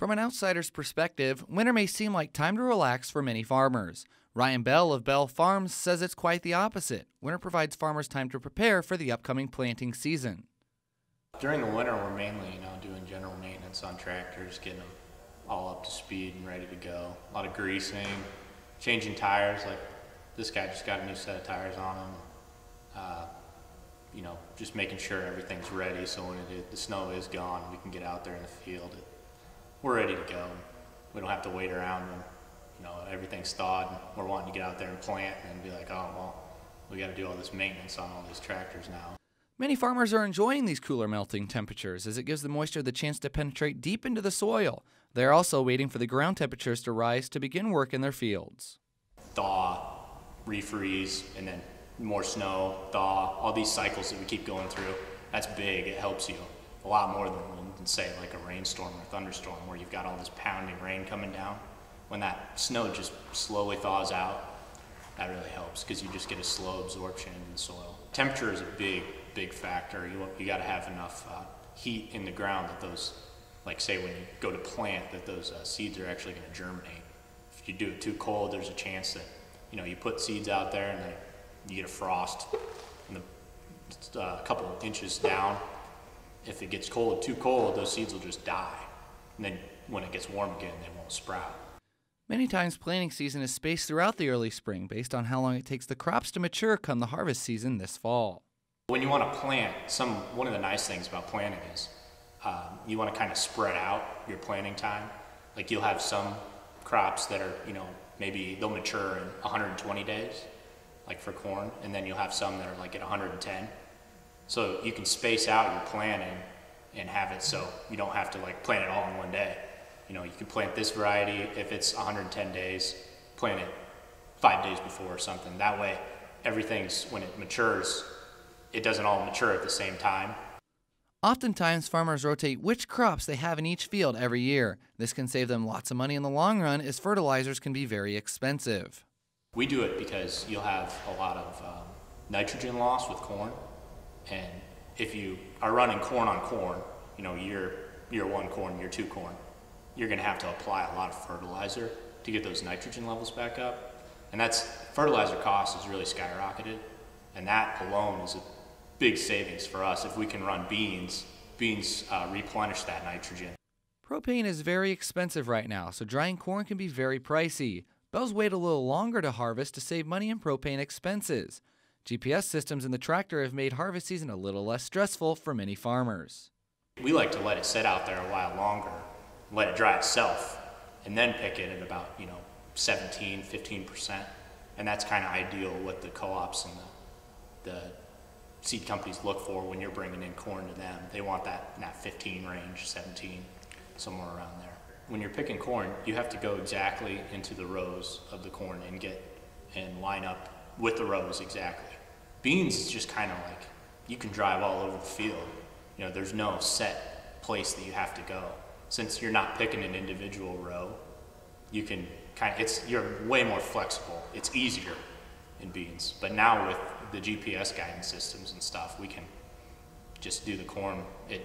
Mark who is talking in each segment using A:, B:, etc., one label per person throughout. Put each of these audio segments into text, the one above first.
A: From an outsider's perspective, winter may seem like time to relax for many farmers. Ryan Bell of Bell Farms says it's quite the opposite. Winter provides farmers time to prepare for the upcoming planting season.
B: During the winter, we're mainly, doing general maintenance on tractors, getting them all up to speed and ready to go. A lot of greasing, changing tires. Like this guy just got a new set of tires on him. Just making sure everything's ready so when the snow is gone, we can get out there in the field. We're ready to go. We don't have to wait around when everything's thawed and we're wanting to get out there and plant and be like, oh, well, we got to do all this maintenance on all these tractors now.
A: Many farmers are enjoying these cooler melting temperatures as it gives the moisture the chance to penetrate deep into the soil. They're also waiting for the ground temperatures to rise to begin work in their fields.
B: Thaw, refreeze, and then more snow, thaw, all these cycles that we keep going through, that's big. It helps you a lot more than say like a rainstorm or thunderstorm where you've got all this pounding rain coming down. When that snow just slowly thaws out, that really helps because you just get a slow absorption in the soil. Temperature is a big factor. You got to have enough heat in the ground that those, like say when you go to plant, that those seeds are actually going to germinate. If you do it too cold, there's a chance that you put seeds out there and you get a frost and a couple of inches down. If it gets too cold, those seeds will just die. And then when it gets warm again, they won't sprout.
A: Many times planting season is spaced throughout the early spring based on how long it takes the crops to mature come the harvest season this fall.
B: When you want to plant, one of the nice things about planting is you want to kind of spread out your planting time. Like you'll have some crops that are, maybe they'll mature in 120 days, like for corn, and then you'll have some that are like at 110. So you can space out your planting and have it so you don't have to like plant it all in one day. You can plant this variety if it's 110 days, plant it 5 days before or something. That way, when it matures, it doesn't all mature at the same time.
A: Oftentimes, farmers rotate which crops they have in each field every year. This can save them lots of money in the long run as fertilizers can be very expensive.
B: We do it because you'll have a lot of nitrogen loss with corn. And if you are running corn on corn, year one corn, year two corn, you're going to have to apply a lot of fertilizer to get those nitrogen levels back up. And fertilizer cost is really skyrocketed. And that alone is a big savings for us. If we can run beans replenish that nitrogen.
A: Propane is very expensive right now, so drying corn can be very pricey. Bells wait a little longer to harvest to save money in propane expenses. GPS systems in the tractor have made harvest season a little less stressful for many farmers.
B: We like to let it sit out there a while longer, let it dry itself, and then pick it at about 15%. And that's kind of ideal what the co-ops and the seed companies look for when you're bringing in corn to them. They want that in that 15 range, 17, somewhere around there. When you're picking corn, you have to go exactly into the rows of the corn and line up with the rows exactly. Beans is just kind of like, you can drive all over the field. There's no set place that you have to go. Since you're not picking an individual row, you're way more flexible. It's easier in beans. But now with the GPS guidance systems and stuff, we can just do the corn. It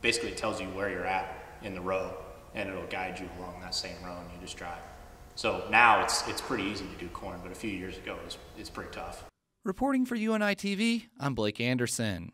B: basically tells you where you're at in the row, and it'll guide you along that same row, and you just drive. So now it's pretty easy to do corn, but a few years ago it's pretty tough.
A: Reporting for UNI TV, I'm Blake Anderson.